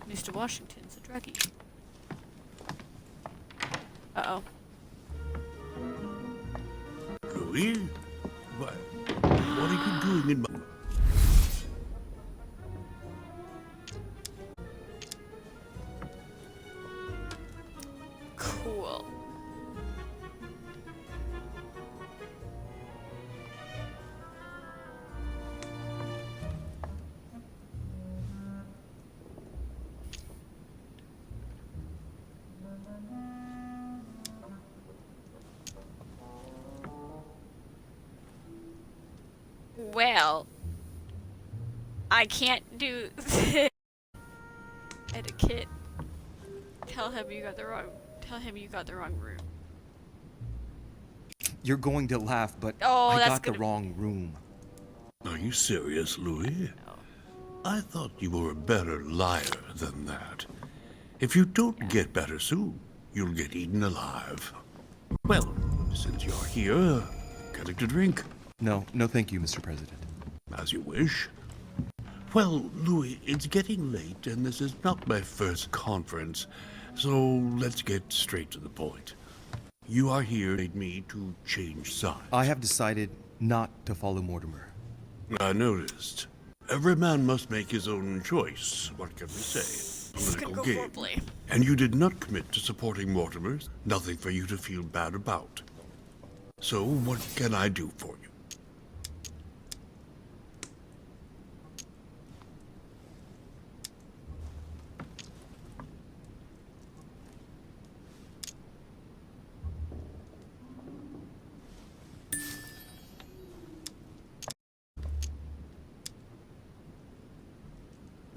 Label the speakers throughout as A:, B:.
A: Mr. Washington's a druggie. Uh-oh.
B: Louis? What are you doing in my...
A: Cool. Well, I can't do this. Etiquette. Tell him you got the wrong room.
C: You're going to laugh, but
A: Oh,
C: I
A: that's
C: got the
A: gonna-
C: wrong room.
B: Are you serious, Louis?
A: No.
B: I thought you were a better liar than that. If you don't get better soon, you'll get eaten alive. Well, since you're here, getting to drink?
C: No, thank you, Mr. President.
B: As you wish. Well, Louis, it's getting late, and this is not my first conference, so let's get straight to the point. You are here to aid me to change sides.
C: I have decided not to follow Mortimer.
B: I noticed. Every man must make his own choice. What can we say?
A: This is gonna
B: Political
A: go
B: game.
A: horribly.
B: And you did not commit to supporting Mortimer's. Nothing for you to feel bad about. So what can I do for you?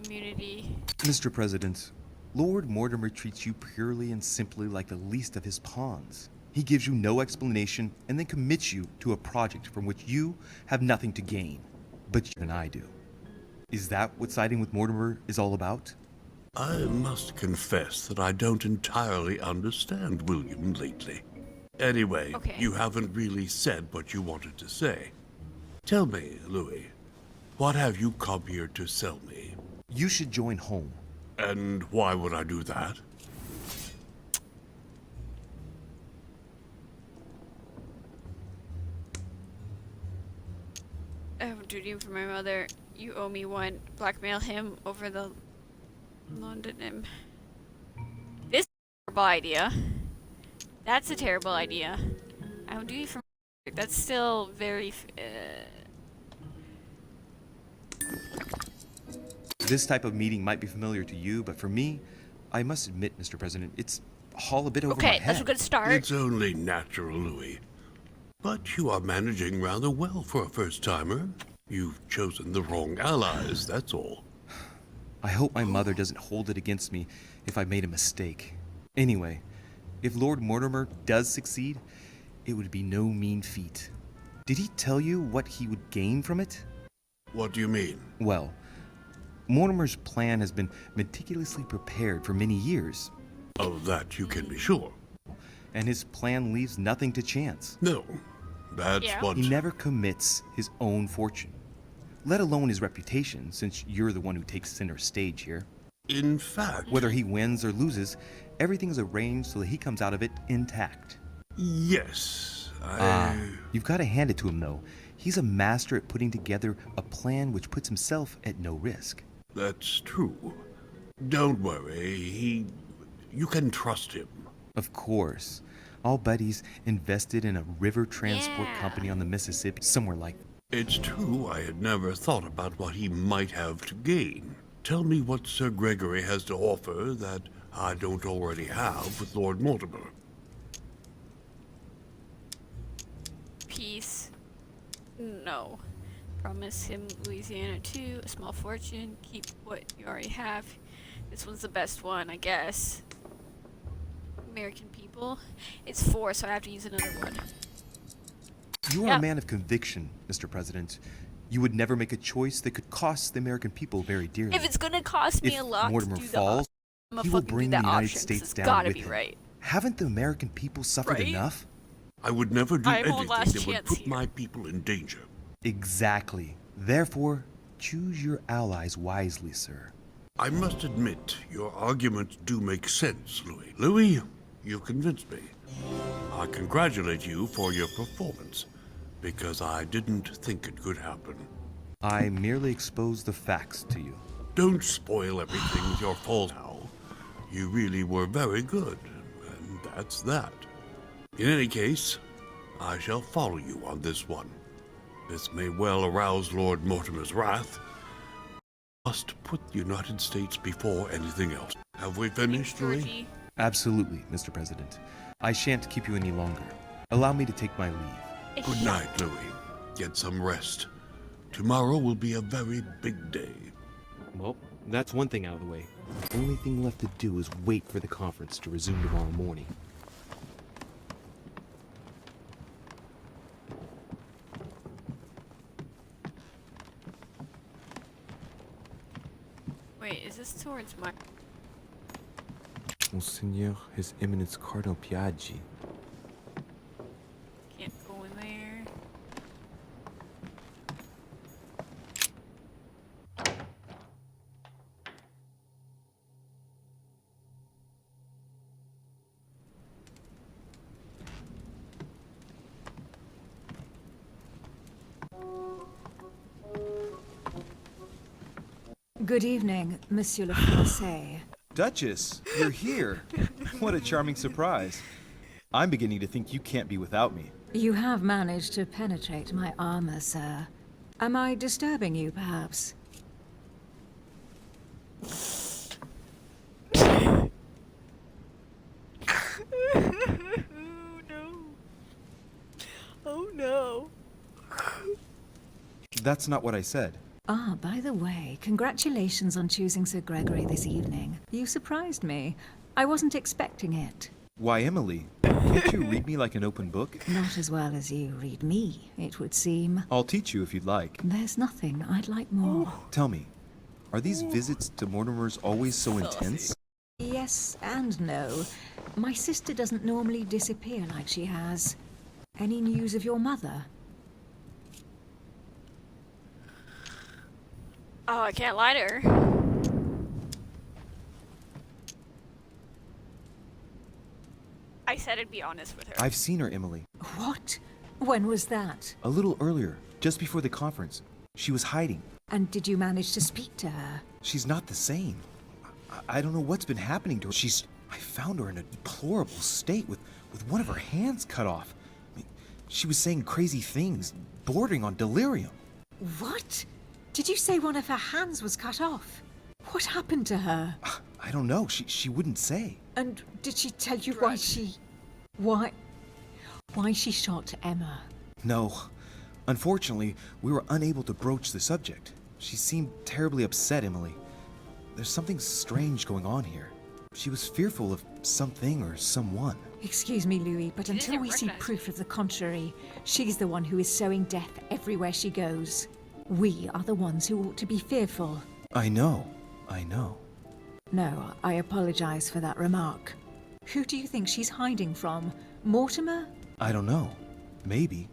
A: Immunity.
C: Mr. President, Lord Mortimer treats you purely and simply like the least of his pawns. He gives you no explanation and then commits you to a project from which you have nothing to gain, but you and I do. Is that what siding with Mortimer is all about?
B: I must confess that I don't entirely understand William lately. Anyway,
A: Okay.
B: you haven't really said what you wanted to say. Tell me, Louis, what have you come here to sell me?
C: You should join home.
B: And why would I do that?
A: I have a duty for my mother. You owe me one. Blackmail him over the London. This is a terrible idea. That's a terrible idea. I have a duty for my That's still very...
C: This type of meeting might be familiar to you, but for me, I must admit, Mr. President, it's all a bit over my
A: Okay,
C: head.
A: that's a good start.
B: It's only natural, Louis. But you are managing rather well for a first-timer. You've chosen the wrong allies, that's all.
C: I hope my mother doesn't hold it against me if I made a mistake. Anyway, if Lord Mortimer does succeed, it would be no mean feat. Did he tell you what he would gain from it?
B: What do you mean?
C: Well, Mortimer's plan has been meticulously prepared for many years,
B: Of that you can be sure.
C: and his plan leaves nothing to chance.
B: No, that's
A: Yeah.
B: what...
C: He never commits his own fortune, let alone his reputation, since you're the one who takes center stage here.
B: In fact...
C: Whether he wins or loses, everything is arranged so that he comes out of it intact.
B: Yes,
C: You've got to hand it to him, though. He's a master at putting together a plan which puts himself at no risk.
B: That's true. Don't worry, you can trust him.
C: Of course. I'll bet he's invested in a river transport
A: Yeah.
C: company on the Mississippi, somewhere like that.
B: It's true I had never thought about what he might have to gain. Tell me what Sir Gregory has to offer that I don't already have with Lord Mortimer.
A: Peace. No. Promise him Louisiana too, a small fortune, keep what you already have. This one's the best one, I guess. American people. It's 4, so I have to use another one.
C: You are
A: Yep.
C: a man of conviction, Mr. President. You would never make a choice that could cost the American people very dearly.
A: If it's gonna cost me
C: If
A: a lot
C: Mortimer
A: to do
C: falls,
A: the I'm
C: he
A: gonna
C: will
A: fucking
C: bring
A: do
C: the
A: that
C: United
A: option, 'cause
C: States
A: it's
C: down
A: gotta
C: with
A: be
C: him.
A: right.
C: Haven't the American people suffered
A: Right?
C: enough?
B: I would never do
A: I'm on
B: anything
A: last
B: that would
A: chance
B: put
A: here.
B: my people in danger.
C: Exactly. Therefore, choose your allies wisely, sir.
B: I must admit, your arguments do make sense, Louis. Louis, you convinced me. I congratulate you for your performance, because I didn't think it could happen.
C: I merely exposed the facts to you.
B: Don't spoil everything with your fault now. You really were very good, and that's that. In any case, I shall follow you on this one. This may well arouse Lord Mortimer's wrath. Must put the United States before anything else. Have we finished, Louis?
A: Georgie.
C: Absolutely, Mr. President. I shan't keep you any longer. Allow me to take my leave.
B: Good night, Louis. Get some rest. Tomorrow will be a very big day.
D: Well, that's one thing out of the way. Only thing left to do is wait for the conference to resume tomorrow morning.
A: Wait, is this towards my...
D: Monseigneur, His Eminence Cardinal Piaggi.
A: Can't go in there.
E: Good evening, Monsieur le Français.
F: Duchess, you're here. What a charming surprise. I'm beginning to think you can't be without me.
E: You have managed to penetrate my armor, sir. Am I disturbing you, perhaps?
A: Oh no. Oh no.
F: That's not what I said.
E: Ah, by the way, congratulations on choosing Sir Gregory this evening. You surprised me. I wasn't expecting it.
F: Why, Emily, can't you read me like an open book?
E: Not as well as you read me, it would seem.
F: I'll teach you if you'd like.
E: There's nothing I'd like more.
F: Tell me, are these visits to Mortimer's always so intense?
E: Yes and no. My sister doesn't normally disappear like she has. Any news of your mother?
A: Oh, I can't lie to her. I said I'd be honest with her.
F: I've seen her, Emily.
E: What? When was that?
F: A little earlier, just before the conference. She was hiding.
E: And did you manage to speak to her?
F: She's not the same. I don't know what's been happening to her. I found her in a deplorable state with one of her hands cut off. I mean, she was saying crazy things, bordering on delirium.
E: What? Did you say one of her hands was cut off? What happened to her?
F: I don't know. She wouldn't say.
E: And did she tell you why she shot Emma?
F: No. Unfortunately, we were unable to broach the subject. She seemed terribly upset, Emily. There's something strange going on here. She was fearful of something or someone.
E: Excuse me, Louis, but
A: She didn't
E: until we see
A: recognize
E: proof of the contrary, she's the one who is sowing death everywhere she goes. We are the ones who ought to be fearful.
F: I know.
E: No, I apologize for that remark. Who do you think she's hiding from? Mortimer?
F: I don't know. Maybe.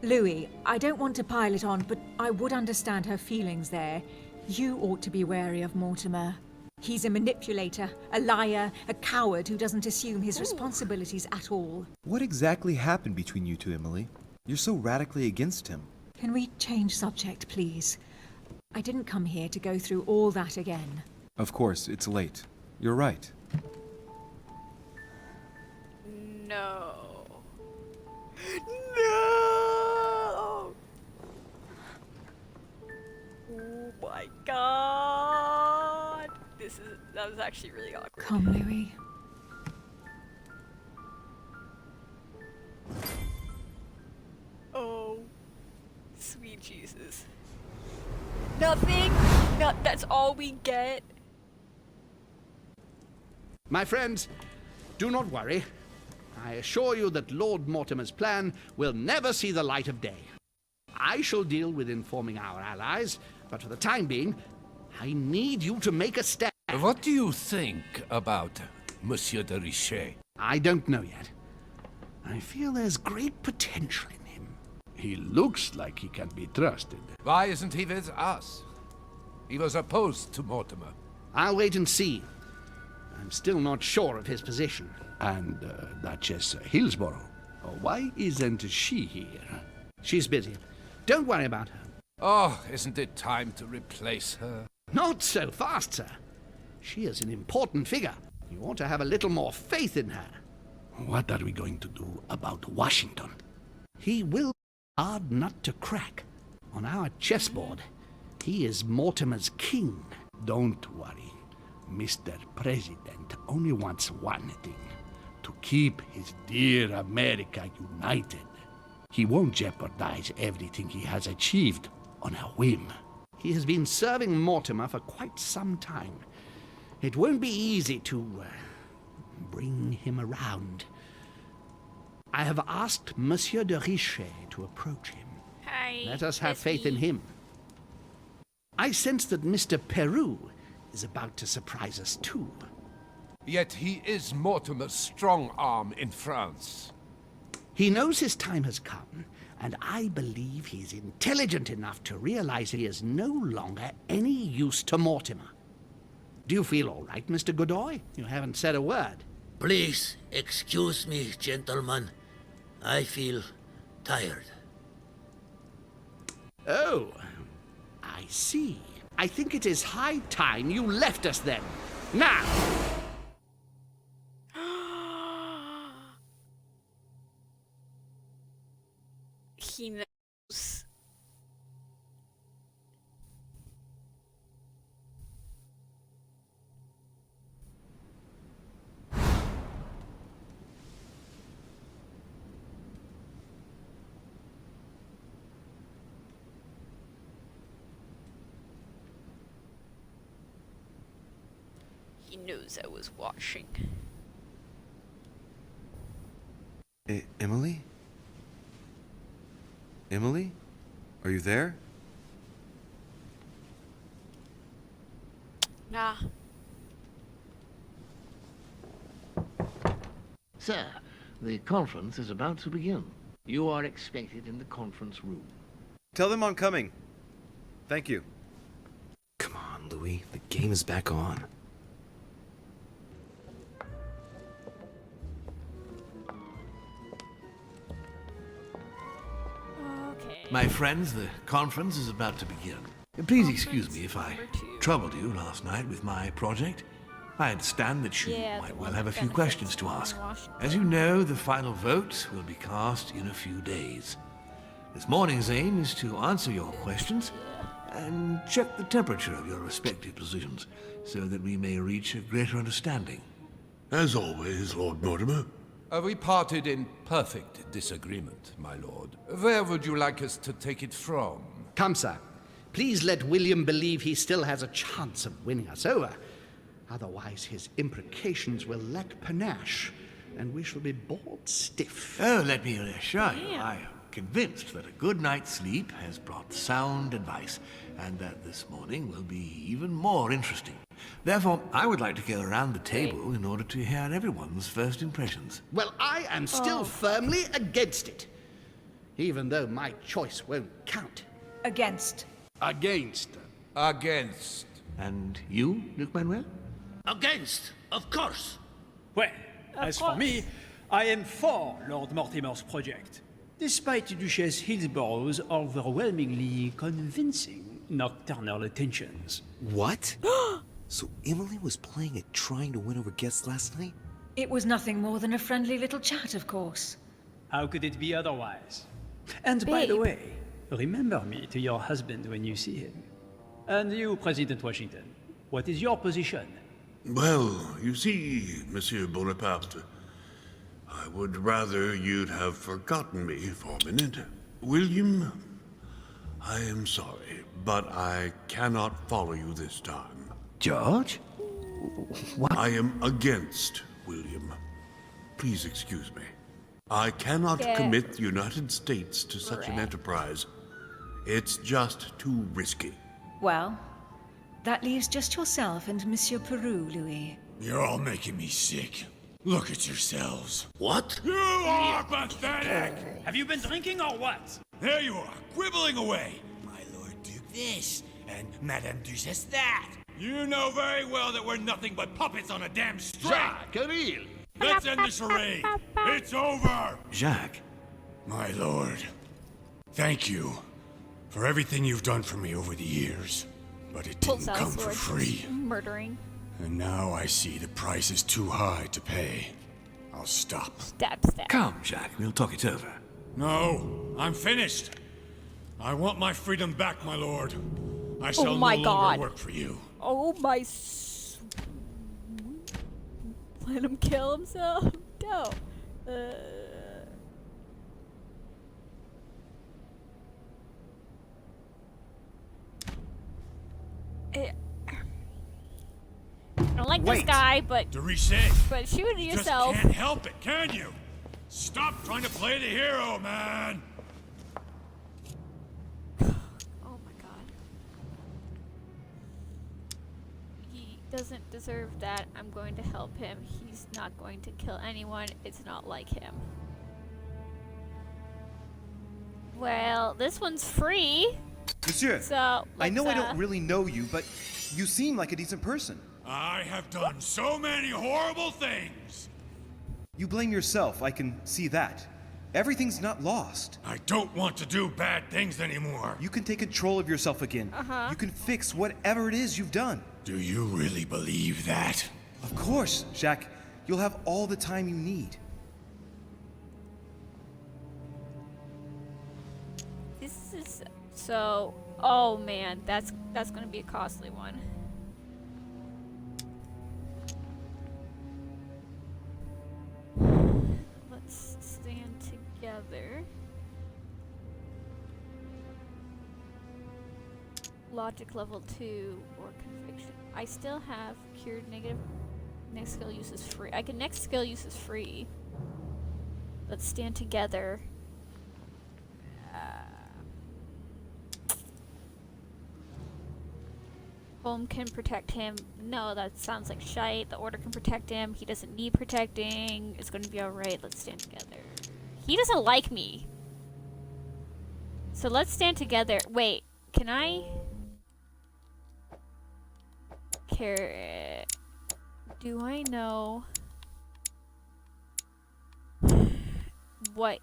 E: Louis, I don't want to pile it on, but I would understand her feelings there. You ought to be wary of Mortimer. He's a manipulator, a liar, a coward who doesn't assume his responsibilities at all.
F: What exactly happened between you two, Emily? You're so radically against him.
E: Can we change subject, please? I didn't come here to go through all that again.
F: Of course, it's late. You're right.
A: No. No! Oh my god! That was actually really awkward.
E: Come, Louis.
A: Oh, sweet Jesus. Nothing? No, that's all we get?
G: My friends, do not worry. I assure you that Lord Mortimer's plan will never see the light of day. I shall deal with informing our allies, but for the time being, I need you to make a stand.
H: What do you think about Monsieur de Richet?
G: I don't know yet. I feel there's great potential in him. He looks like he can be trusted.
H: Why isn't he with us? He was opposed to Mortimer.
G: I'll wait and see. I'm still not sure of his position.
I: And Duchess Hillsborough? Why isn't she here?
G: She's busy. Don't worry about her.
H: Oh, isn't it time to replace her?
G: Not so fast, sir. She is an important figure. You ought to have a little more faith in her.
I: What are we going to do about Washington?
G: He will be a hard nut to crack. On our chessboard, he is Mortimer's king.
I: Don't worry. Mr. President only wants one thing. To keep his dear America united. He won't jeopardize everything he has achieved on a whim.
G: He has been serving Mortimer for quite some time. It won't be easy to bring him around. I have asked Monsieur de Richet to approach him.
A: Hi.
G: Let us have faith in
A: Bessie.
G: him. I sense that Mr. Peru is about to surprise us too.
H: Yet he is Mortimer's strong arm in France.
G: He knows his time has come, and I believe he's intelligent enough to realize he is no longer any use to Mortimer. Do you feel all right, Mr. Godoy? You haven't said a word.
J: Please excuse me, gentlemen. I feel tired.
G: Oh, I see. I think it is high time you left us then. Now!
A: He knows. He knows I was watching.
F: Emily? Emily? Are you there?
A: Nah.
J: Sir, the conference is about to begin. You are expected in the conference room.
F: Tell them I'm coming. Thank you. Come on, Louis. The game is back on.
A: Okay.
J: My friends, the conference is about to begin. Please excuse me if I troubled you last night with my project. I understand that you
A: Yeah,
J: might
A: the
J: well
A: one
J: have a
A: that
J: few
A: benefits
J: questions to
A: from
J: ask.
A: Washington.
J: As you know, the final vote will be cast in a few days. This morning's aim is to answer your questions and check the temperature of your respective positions so that we may reach a greater understanding.
B: As always, Lord Mortimer.
H: We parted in perfect disagreement, my lord. Where would you like us to take it from?
G: Come, sir. Please let William believe he still has a chance of winning us over. Otherwise, his imprecations will lack panache, and we shall be bored stiff.
J: Oh, let me reassure you, I am convinced that a good night's sleep has brought sound advice, and that this morning will be even more interesting. Therefore, I would like to go around the table in order to hear everyone's first impressions.
G: Well, I am still firmly against it, even though my choice won't count.
E: Against.
I: Against.
H: Against.
J: And you, Luc Manuel? Against, of course.
K: Well, as for me, I am for Lord Mortimer's project, despite Duchess Hillsborough's overwhelmingly convincing nocturnal attentions.
C: What? So Emily was playing at trying to win over guests last night?
E: It was nothing more than a friendly little chat, of course.
K: How could it be otherwise? And by the
A: Babe.
K: way, remember me to your husband when you see him. And you, President Washington, what is your position?
B: Well, you see, Monsieur Bonaparte, I would rather you'd have forgotten me for a minute. William, I am sorry, but I cannot follow you this time.
J: George?
B: I am against William. Please excuse me. I cannot
A: Yeah.
B: commit the United States to such an
A: Right.
B: enterprise. It's just too risky.
E: Well, that leaves just yourself and Monsieur Peru, Louis.
L: You're all making me sick. Look at yourselves.
J: What?
L: You are pathetic!
K: Have you been drinking or what?
L: There you are, quibbling away. My Lord Duke this, and Madame Duchess that. You know very well that we're nothing but puppets on a damn string!
I: Jacques, really?
L: Let's end the charade! It's over!
J: Jacques.
L: My lord, thank you for everything you've done for me over the years. But it
A: Pulls
L: didn't
A: out a
L: come for
A: sword,
L: free.
A: murdering.
L: And now I see the price is too high to pay. I'll stop.
A: Stab, stab.
J: Come, Jacques, we'll talk it over.
L: No, I'm finished. I want my freedom back, my lord. I shall
A: my
L: no
A: God.
L: longer work for you.
A: Oh my. Let him kill himself? No. I don't like this guy, but shoot at
L: you
A: yourself.
L: Just can't help it, can you? Stop trying to play the hero, man.
A: Oh my god. He doesn't deserve that. I'm going to help him. He's not going to kill anyone. It's not like him. Well, this one's free.
F: Monsieur,
A: So,
F: I know I
A: let's,
F: don't really know you, but you seem like a decent person.
L: I have done so many horrible things.
F: You blame yourself, I can see that. Everything's not lost.
L: I don't want to do bad things anymore.
F: You can take control of yourself again. You can fix whatever it is you've done.
L: Do you really believe that?
F: Of course, Jacques. You'll have all the time you need.
A: This is so. Oh man, that's gonna be a costly one. Let's stand together. Logic level 2 or conviction. I still have cured negative. Next skill use is free. I can next skill use is free. Let's stand together. Home can protect him. No, that sounds like shite. The order can protect him. He doesn't need protecting. It's gonna be alright. Let's stand together. He doesn't like me. So let's stand together. Wait, can I? Do I know what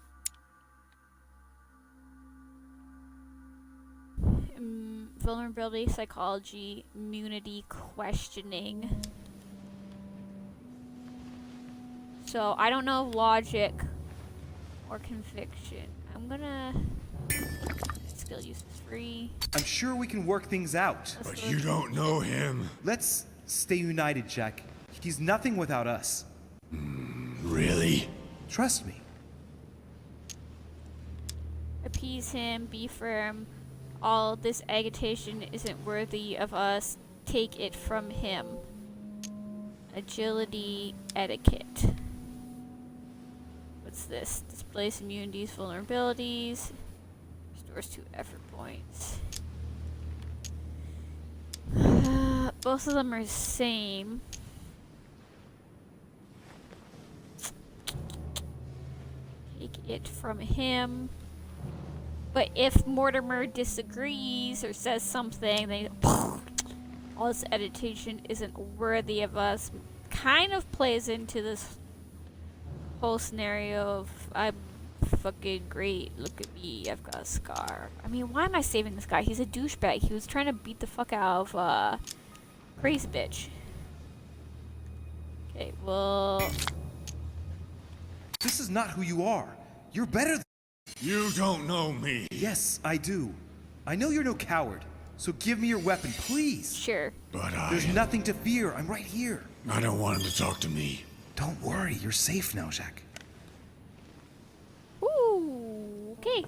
A: vulnerability, psychology, immunity, questioning? So I don't know logic or conviction. I'm gonna skill use is free.
F: I'm sure we can work things out.
L: But you don't know him.
F: Let's stay united, Jack. He's nothing without us.
L: Really?
F: Trust me.
A: Appease him, be firm. All this agitation isn't worthy of us. Take it from him. Agility, etiquette. What's this? Displays immunities, vulnerabilities. Restores 2 effort points. Both of them are the same. Take it from him. But if Mortimer disagrees or says something, then all this agitation isn't worthy of us. Kind of plays into this whole scenario of I'm fucking great, look at me, I've got a scar. I mean, why am I saving this guy? He's a douchebag. He was trying to beat the fuck out of crazy bitch. Okay, well,
F: This is not who you are. You're better than...
L: You don't know me.
F: Yes, I do. I know you're no coward, so give me your weapon, please.
A: Sure.
L: But
F: There's nothing to fear. I'm right here.
L: I don't want him to talk to me.
F: Don't worry. You're safe now, Jacques.
A: ooh, okay.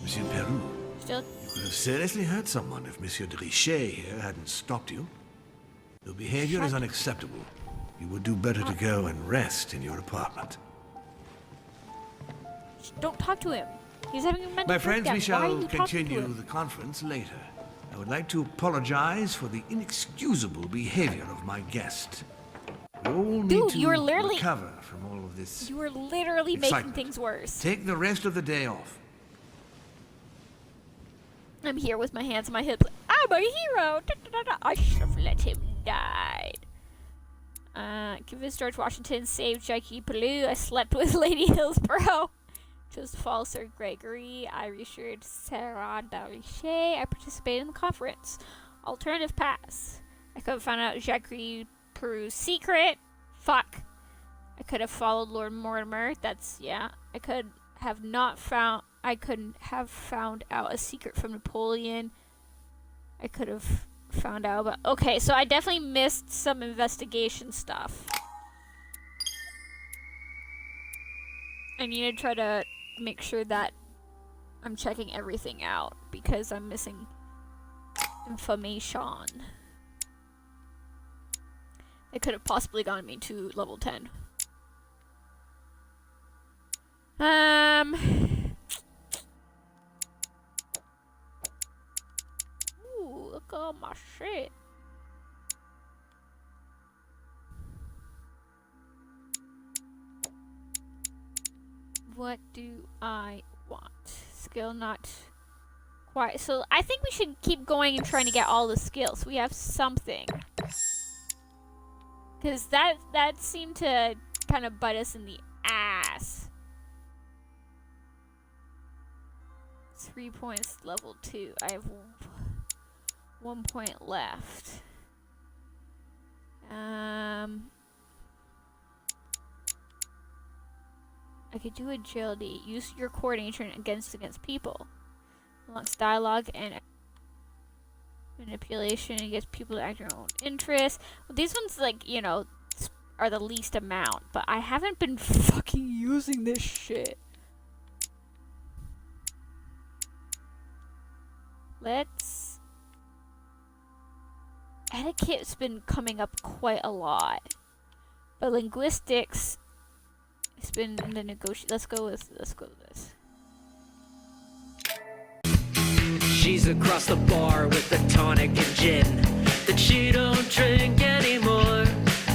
J: Monsieur Peru,
A: Still,
J: you could have seriously hurt someone if Monsieur de Richet here hadn't stopped you. Your behavior is unacceptable. You would do better to go and rest in your apartment.
A: don't talk to him. He's having a mental
J: My friends,
A: breakdown.
J: we
A: Why are
J: shall
A: you talking to
J: continue
A: him?
J: the conference later. I would like to apologize for the inexcusable behavior of my guest. We all need
A: Dude,
J: to
A: you are literally-
J: recover from all of this.
A: You are literally making
J: excitement.
A: things worse.
J: Take the rest of the day off.
A: I'm here with my hands on my hips. Ah! I'm a hero. I should have let him die. Convinced George Washington saved Jackie Paloo. I slept with Lady Hillsborough. Chose to follow Sir Gregory. I reassured Sarah Darichet. I participated in the conference. Alternative pass. I could have found out Jackie Paloo's secret. Fuck. I could have followed Lord Mortimer. That's, yeah. I couldn't have found out a secret from Napoleon. I could have found out about... Okay, so I definitely missed some investigation stuff. I need to try to make sure that I'm checking everything out because I'm missing information. It could have possibly gotten me to level 10. Ooh, look at all my shit. What do I want? Skill not quite. So I think we should keep going and trying to get all the skills. We have something. Because that seemed to kind of bite us in the ass. 3 points, level 2. I have 1 point left. I could do agility. Use your coordination against people. Unlocks dialogue and manipulation against people to act in your own interest. Well, these ones, like, you know, are the least amount, but I haven't been fucking using this shit. Let's... Etiquette's been coming up quite a lot. But linguistics... It's been in the negotiation. Let's go with this.
M: She's across the bar with the tonic and gin that she don't drink any